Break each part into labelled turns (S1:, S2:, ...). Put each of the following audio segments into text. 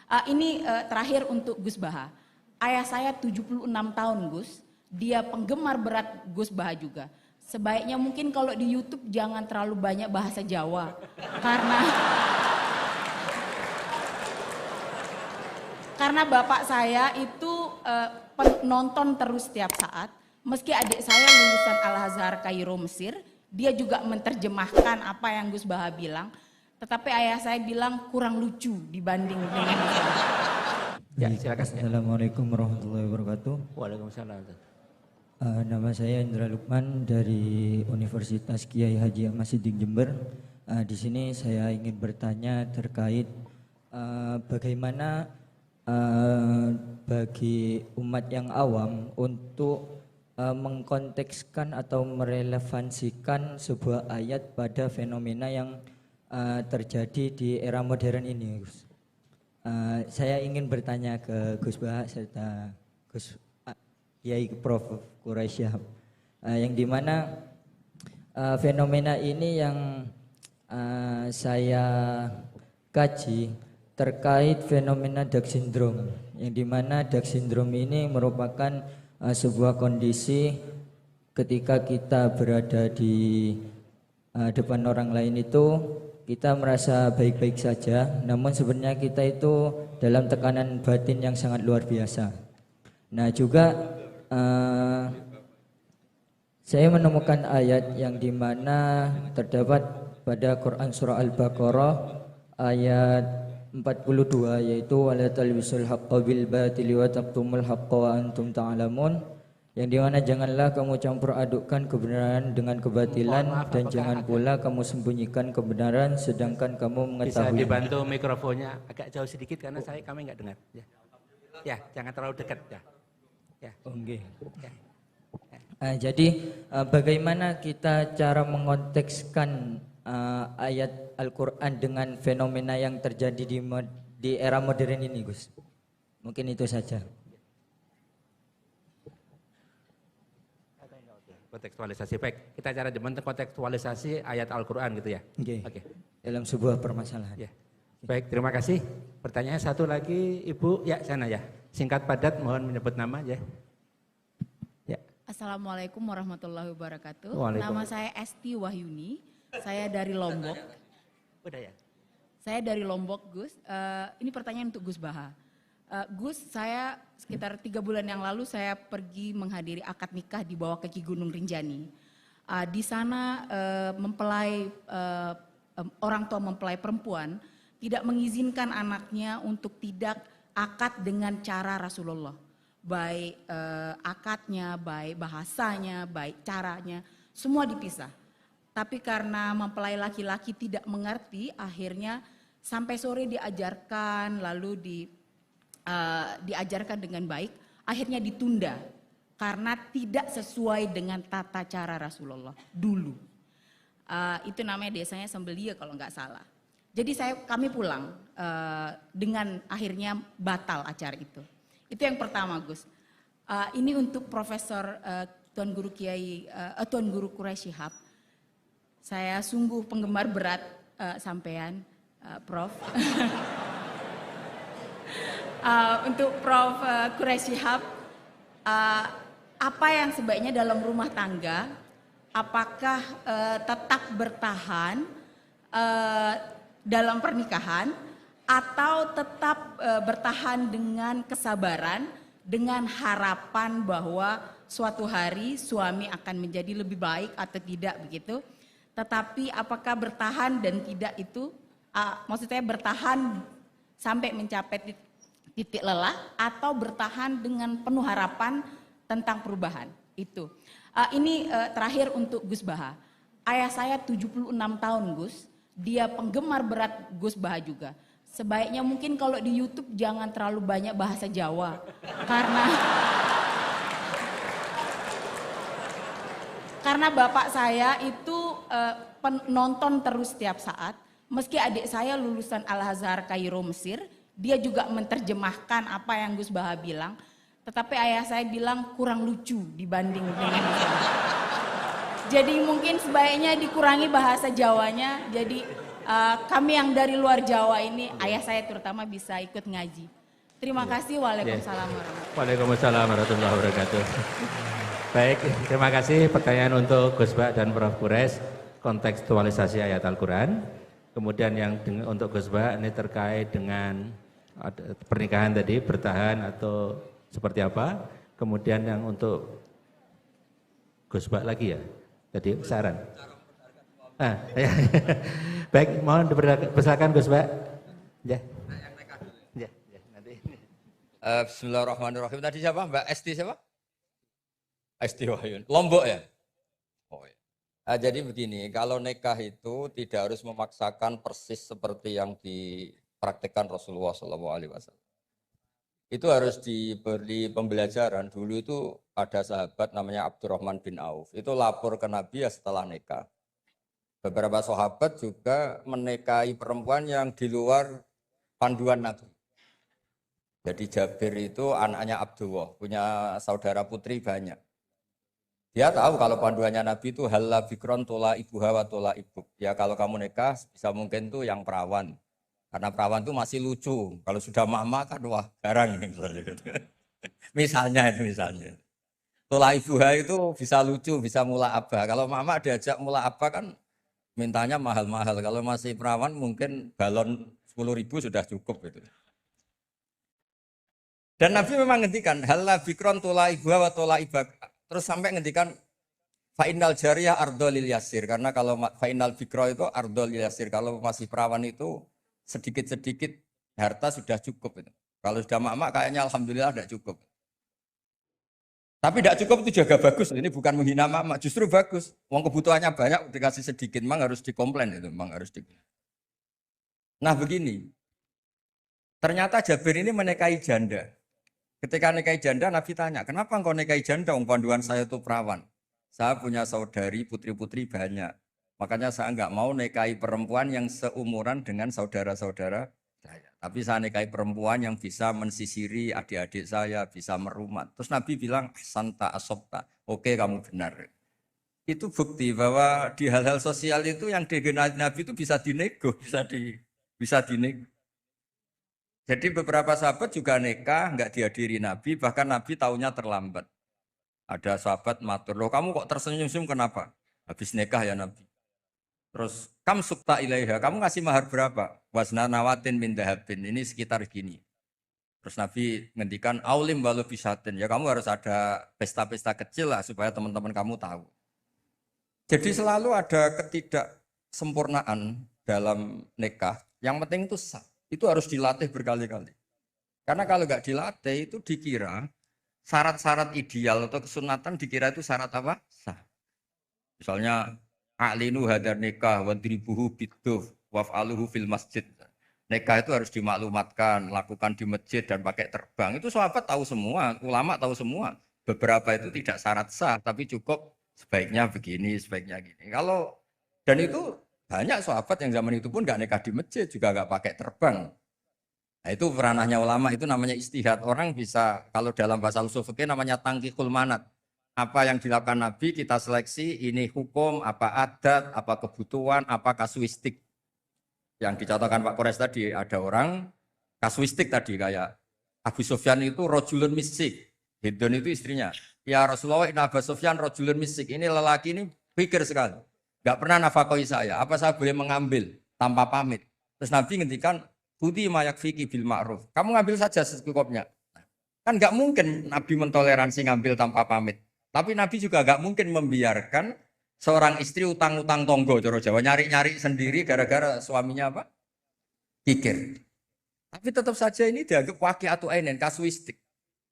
S1: Ini terakhir untuk Gus Baha. Ayah saya 76 tahun Gus, dia penggemar berat Gus Baha juga. Sebaiknya mungkin kalau di YouTube jangan terlalu banyak bahasa Jawa. Karena bapak saya itu penonton terus setiap saat. Meski adik saya lulusan Al-Azhar Kairo Mesir, dia juga menerjemahkan apa yang Gus Baha bilang. Tetapi ayah saya bilang kurang lucu dibanding dengan Gus Baha.
S2: Ya, silakan.
S3: Assalamualaikum warahmatullahi wabarakatuh.
S2: Waalaikumsalam.
S3: Nama saya Indra Lukman dari Universitas Kiai Haji Ahmad Siddiq Jember. Di sini saya ingin bertanya terkait bagaimana bagi umat yang awam untuk mengkontekskan atau merelevansikan sebuah ayat pada fenomena yang terjadi di era modern ini, Gus. Saya ingin bertanya ke Gus Baha serta Gus Kiai Prof. Quraisy Shihab, yang dimana fenomena ini yang saya kaji terkait fenomena Down Syndrome, yang dimana Down Syndrome ini merupakan sebuah kondisi ketika kita berada di depan orang lain itu kita merasa baik-baik saja, namun sebenarnya kita itu dalam tekanan batin yang sangat luar biasa. Nah juga saya menemukan ayat yang dimana terdapat pada Quran surah Al-Baqarah ayat 42, yaitu wala talbisul haqqa bil batili wa taqtumul haqqa wa antum ta'lamun, yang dimana janganlah kamu campur adukkan kebenaran dengan kebatilan dan jangan pula kamu sembunyikan kebenaran sedangkan kamu mengetahui.
S2: Bisa dibantu mikrofonnya agak jauh sedikit karena kami nggak dengar. Ya, jangan terlalu dekat ya. Ya.
S3: Okay.
S2: Ya.
S3: Jadi bagaimana kita cara mengontekskan ayat Al-Quran dengan fenomena yang terjadi di era modern ini, Gus? Mungkin itu saja.
S2: Kontekstualisasi, baik. Kita cara kontekstualisasi ayat Al-Quran gitu ya.
S3: Oke. Dalam sebuah permasalahan.
S2: Ya. Baik, terima kasih. Pertanyaan satu lagi, Ibu, ya sana ya. Singkat padat, mohon menyebut nama ya. Ya.
S1: Assalamualaikum warahmatullahi wabarakatuh.
S2: Waalaikumsalam.
S1: Nama saya Esti Wahyuni. Saya dari Lombok.
S2: Udah ya.
S1: Saya dari Lombok, Gus. Ini pertanyaan untuk Gus Baha. Gus, saya sekitar 3 bulan yang lalu saya pergi menghadiri akad nikah di bawah kaki Gunung Rinjani. Di sana orang tua mempelai perempuan tidak mengizinkan anaknya untuk tidak akad dengan cara Rasulullah. Baik akadnya, baik bahasanya, baik caranya, semua dipisah. Tapi karena mempelai laki-laki tidak mengerti, akhirnya sampai sore diajarkan, lalu diajarkan dengan baik, akhirnya ditunda karena tidak sesuai dengan tata cara Rasulullah dulu. Itu namanya desanya Sembelia kalau nggak salah. Jadi kami pulang dengan akhirnya batal acara itu. Itu yang pertama, Gus. Ini untuk Profesor Tuan Guru Tuan Guru Quraisy Shihab. Saya sungguh penggemar berat sampean, Prof. Untuk Prof. Quraisy Shihab, apa yang sebaiknya dalam rumah tangga, apakah tetap bertahan dalam pernikahan atau tetap bertahan dengan kesabaran, dengan harapan bahwa suatu hari suami akan menjadi lebih baik atau tidak begitu. Tetapi apakah bertahan dan tidak itu, maksudnya bertahan sampai mencapai titik lelah atau bertahan dengan penuh harapan tentang perubahan itu. Ini terakhir untuk Gus Baha. Ayah saya 76 tahun, Gus. Dia penggemar berat Gus Baha juga. Sebaiknya mungkin kalau di YouTube jangan terlalu banyak bahasa Jawa. Karena bapak saya itu penonton terus setiap saat. Meski adik saya lulusan Al-Azhar Kairo Mesir, dia juga menerjemahkan apa yang Gus Baha bilang. Tetapi ayah saya bilang kurang lucu dibanding dengan Gus Baha. Jadi mungkin sebaiknya dikurangi bahasa Jawanya. Jadi kami yang dari luar Jawa ini, ayah saya terutama bisa ikut ngaji. Terima kasih. Waalaikumsalam warahmatullahi wabarakatuh.
S2: Waalaikumsalam warahmatullahi wabarakatuh. Baik, terima kasih. Pertanyaan untuk Gus Bak dan Prof. Qures, kontekstualisasi ayat Al-Quran. Kemudian yang untuk Gus Bak ini terkait dengan pernikahan tadi, bertahan atau seperti apa. Kemudian yang untuk Gus Bak lagi ya, jadi saran. Ya. Baik, mohon dipersilakan Gus Bak. Ya.
S4: Bismillahirrahmanirrahim. Tadi siapa? Mbak Esti siapa? Esti Wahyun. Lombok ya? Oh ya. Jadi begini, kalau nikah itu tidak harus memaksakan persis seperti yang dipraktikkan Rasulullah SAW. Itu harus diberi pembelajaran. Dulu itu ada sahabat namanya Abdurrahman bin Auf. Itu lapor ke Nabi ya setelah nikah. Beberapa sahabat juga menikahi perempuan yang di luar panduan Nabi. Jadi Jabir itu anaknya Abdullah, punya saudara putri banyak. Dia tahu kalau panduannya Nabi itu halla bikron tola ibu hawa tola ibu. Ya kalau kamu nikah bisa mungkin tuh yang perawan. Karena perawan itu masih lucu. Kalau sudah mama kan wah garang ini misalnya. Misalnya. Tola ibu hawa itu bisa lucu, bisa mula abah. Kalau mama diajak mula abah kan mintanya mahal-mahal. Kalau masih perawan mungkin balon 10.000 sudah cukup gitu. Dan Nabi memang ngendikan halla bikron tola ibu hawa tola ibak. Terus sampai ngendikan fa'innal jariyah ardolil yasir. Karena kalau fa'innal bikro itu ardolil yasir. Kalau masih perawan itu sedikit-sedikit harta sudah cukup. Itu. Kalau sudah mak-mak kayaknya alhamdulillah tidak cukup. Tapi tidak cukup itu juga bagus. Ini bukan menghina mak-mak, justru bagus. Uang kebutuhannya banyak, dikasih sedikit. Memang harus dikomplain itu. Memang harus Nah begini. Ternyata Jabir ini menikahi janda. Ketika nikahi janda, Nabi tanya, kenapa engkau nikahi janda? Panduan saya itu perawan. Saya punya saudari, putri-putri banyak. Makanya saya enggak mau nikahi perempuan yang seumuran dengan saudara-saudara saya. Tapi saya nikahi perempuan yang bisa mensisiri adik-adik saya, bisa merumat. Terus Nabi bilang, santa asobta. Oke, kamu benar. Itu bukti bahwa di hal-hal sosial itu yang digenai Nabi itu bisa dinego, bisa dinego. Jadi beberapa sahabat juga nikah, enggak dihadiri Nabi, bahkan Nabi taunya terlambat. Ada sahabat matur, loh kamu kok tersenyum-senyum kenapa? Habis nikah ya Nabi. Terus, kam sukta ilaiha, kamu ngasih mahar berapa? Wasna nawatin min dahabin, ini sekitar gini. Terus Nabi ngendikan, aulim walau bisatin, ya kamu harus ada pesta-pesta kecil lah supaya teman-teman kamu tahu. Jadi selalu ada ketidaksempurnaan dalam nikah, yang penting itu sah. Itu harus dilatih berkali-kali. Karena kalau nggak dilatih itu dikira syarat-syarat ideal atau kesunatan dikira itu syarat apa? Sah. Misalnya a'linu hadar nikah wadribuhu biduf waf'aluhu fil masjid. Nikah itu harus dimaklumatkan, lakukan di masjid dan pakai terbang. Itu sahabat tahu semua, ulama tahu semua. Beberapa itu tidak syarat sah, tapi cukup sebaiknya begini, sebaiknya gini. Dan itu banyak sahabat yang zaman itu pun nggak nikah di masjid, juga nggak pakai terbang. Nah itu ranahnya ulama, itu namanya istihad. Orang bisa, kalau dalam bahasa usul fikih namanya tangkihul manat. Apa yang dilakukan Nabi kita seleksi, ini hukum, apa adat, apa kebutuhan, apa kasuistik. Yang dicontohkan Pak Kores tadi, ada orang kasuistik tadi, kayak Abu Sufyan itu rojulun misik. Hidon itu istrinya. Ya Rasulullah, ini Abu Sufyan rojulun misik. Ini lelaki ini pikir sekali. Gak pernah nafakoi saya, apa saya boleh mengambil tanpa pamit? Terus Nabi ngendikan, Budi mayak fiki bil ma'ruf. Kamu ngambil saja secukupnya. Kan gak mungkin Nabi mentoleransi ngambil tanpa pamit. Tapi Nabi juga gak mungkin membiarkan seorang istri utang-utang tonggo, Joro Jawa, nyari-nyari sendiri gara-gara suaminya apa? Kikir. Tapi tetap saja ini dianggap waqi'atu ainin, kasuistik.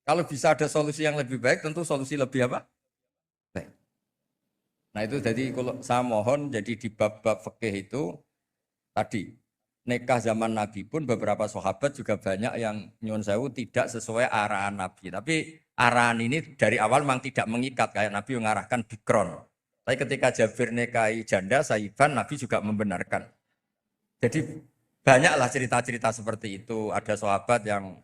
S4: Kalau bisa ada solusi yang lebih baik, tentu solusi lebih apa? Baik. Nah itu jadi kalau saya mohon jadi di bab-bab fikih itu tadi nikah zaman Nabi pun beberapa sahabat juga banyak yang nyuwun sewu tidak sesuai arahan Nabi. Tapi arahan ini dari awal memang tidak mengikat kayak Nabi mengarahkan bikron. Tapi ketika Jabir nikahi janda Saiban Nabi juga membenarkan. Jadi banyaklah cerita-cerita seperti itu. Ada sahabat yang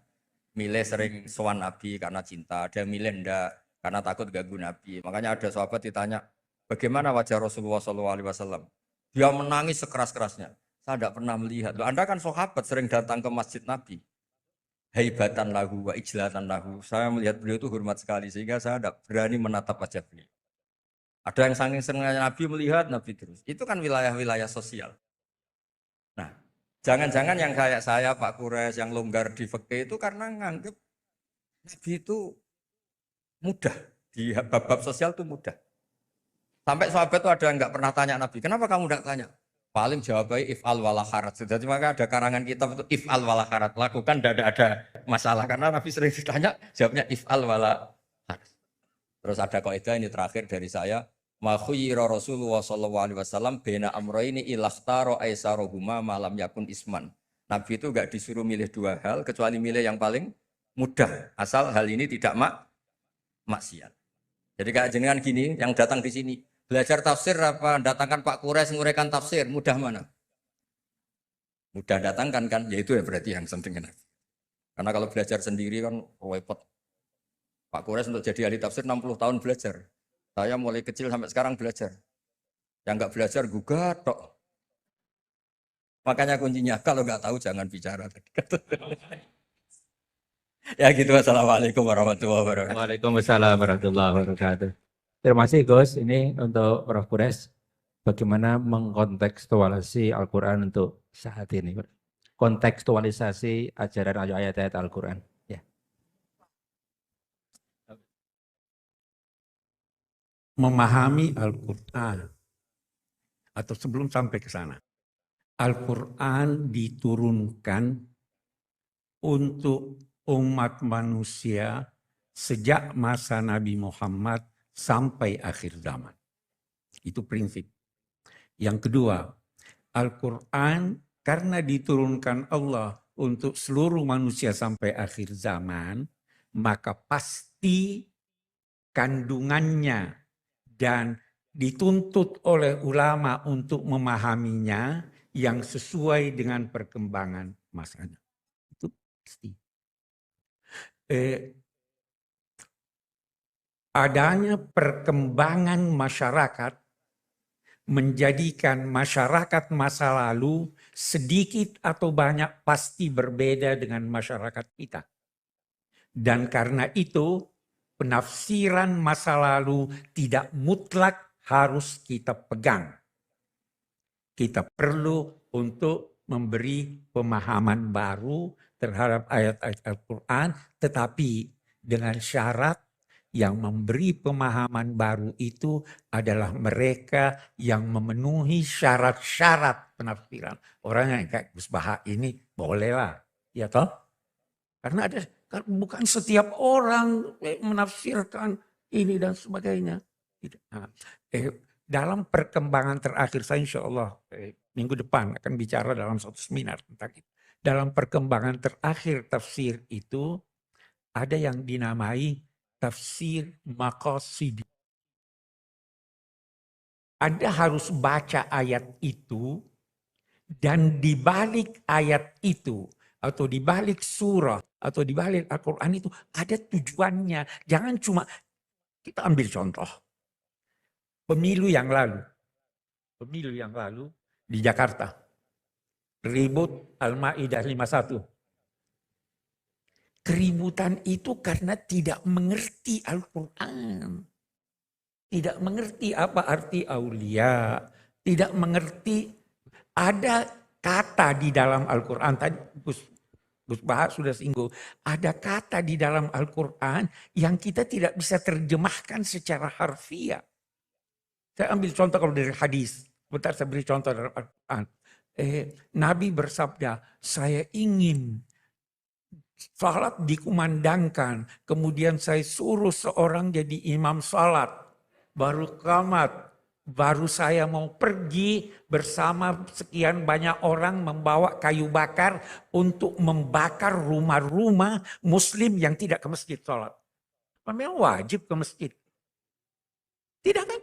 S4: milih sering sowan Nabi karena cinta, ada yang milih enggak karena takut ganggu Nabi. Makanya ada sahabat ditanya, bagaimana wajah Rasulullah SAW? Dia menangis sekeras-kerasnya. Saya tidak pernah melihat. Loh, Anda kan sahabat sering datang ke masjid Nabi. Haibatan lahu wa ijlatan lahu. Saya melihat beliau itu hormat sekali sehingga saya tidak berani menatap wajah beliau. Ada yang saking seringnya Nabi melihat Nabi terus. Itu kan wilayah-wilayah sosial. Nah, jangan-jangan yang kayak saya Pak Kures yang longgar di fikih itu karena nganggep Nabi itu mudah. Di bab-bab sosial itu mudah. Sampai sahabat itu ada yang nggak pernah tanya Nabi, kenapa kamu nggak tanya? Paling jawabnya if'al wala harat. Jadi maka ada karangan kitab itu if'al wala harat. Lakukan tidak ada masalah. Karena Nabi sering ditanya, jawabnya if'al wala harat. Terus ada kaidah ini terakhir dari saya. Ma khuyira Rasulullah sallallahu alaihi wasallam baina amrayni ilakhtara aisarohuma malam yakun isman. Nabi itu enggak disuruh milih dua hal kecuali milih yang paling mudah. Asal hal ini tidak maksiat. Jadi kayak jenengan gini yang datang di sini. Belajar tafsir apa datangkan Pak Kures nguraikan tafsir, mudah mana? Mudah datangkan kan, yaitu ya berarti yang penting. Karena kalau belajar sendiri kan repot. Pak Kures untuk jadi ahli tafsir 60 tahun belajar. Saya mulai kecil sampai sekarang belajar. Yang enggak belajar gugat tok. Makanya kuncinya kalau enggak tahu jangan bicara. Ya gitu, assalamualaikum warahmatullahi wabarakatuh.
S2: Waalaikumsalam warahmatullahi wabarakatuh. Terima kasih Gus, ini untuk Prof. Kures, bagaimana mengkontekstualisasi Al-Quran untuk saat ini. Kontekstualisasi ajaran ayat-ayat Al-Quran. Ya.
S5: Memahami Al-Quran. Atau sebelum sampai ke sana. Al-Quran diturunkan untuk umat manusia sejak masa Nabi Muhammad sampai akhir zaman. Itu prinsip. Yang kedua, Al-Quran karena diturunkan Allah untuk seluruh manusia sampai akhir zaman, maka pasti kandungannya dan dituntut oleh ulama untuk memahaminya yang sesuai dengan perkembangan masanya. Itu pasti. Adanya perkembangan masyarakat menjadikan masyarakat masa lalu sedikit atau banyak pasti berbeda dengan masyarakat kita. Dan karena itu penafsiran masa lalu tidak mutlak harus kita pegang. Kita perlu untuk memberi pemahaman baru terhadap ayat-ayat Al-Quran, tetapi dengan syarat yang memberi pemahaman baru itu adalah mereka yang memenuhi syarat-syarat penafsiran. Orang yang kayak Gus Baha ini bolehlah, ya toh? Karena ada bukan setiap orang menafsirkan ini dan sebagainya. Nah, dalam perkembangan terakhir saya insya Allah minggu depan akan bicara dalam satu seminar tentang itu. Dalam perkembangan terakhir tafsir itu ada yang dinamai tafsir maqasid. Anda harus baca ayat itu dan di balik ayat itu atau di balik surah atau di balik Al-Quran itu ada tujuannya. Jangan cuma kita ambil contoh. Pemilu yang lalu di Jakarta. Ribut Al-Ma'idah 51. Keributan itu karena tidak mengerti Al-Quran. Tidak mengerti apa arti aulia. Tidak mengerti ada kata di dalam Al-Quran. Tadi Gus Bahar sudah singgung. Ada kata di dalam Al-Quran yang kita tidak bisa terjemahkan secara harfiah. Saya ambil contoh kalau dari hadis. Bentar saya beri contoh dari Al-Quran. Nabi bersabda, saya ingin salat dikumandangkan, kemudian saya suruh seorang jadi imam salat, baru qamat, baru saya mau pergi bersama sekian banyak orang membawa kayu bakar untuk membakar rumah-rumah muslim yang tidak ke masjid salat. Memang wajib ke masjid. Tidak kan?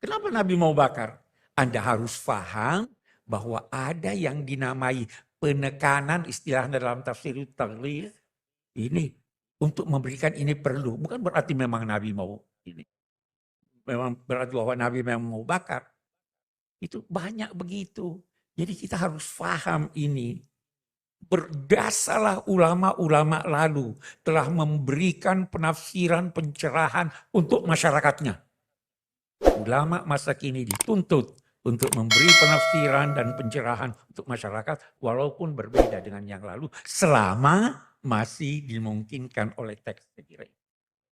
S5: Kenapa Nabi mau bakar? Anda harus paham bahwa ada yang dinamai penekanan, istilah dalam tafsir taglid ini untuk memberikan ini perlu. Bukan berarti memang Nabi mau ini. Memang berarti bahwa Nabi memang mau bakar. Itu banyak begitu. Jadi kita harus paham ini. Berdasalah ulama-ulama lalu telah memberikan penafsiran pencerahan untuk masyarakatnya. Ulama masa kini dituntut untuk memberi penafsiran dan pencerahan untuk masyarakat walaupun berbeda dengan yang lalu selama masih dimungkinkan oleh teks. Saya kira.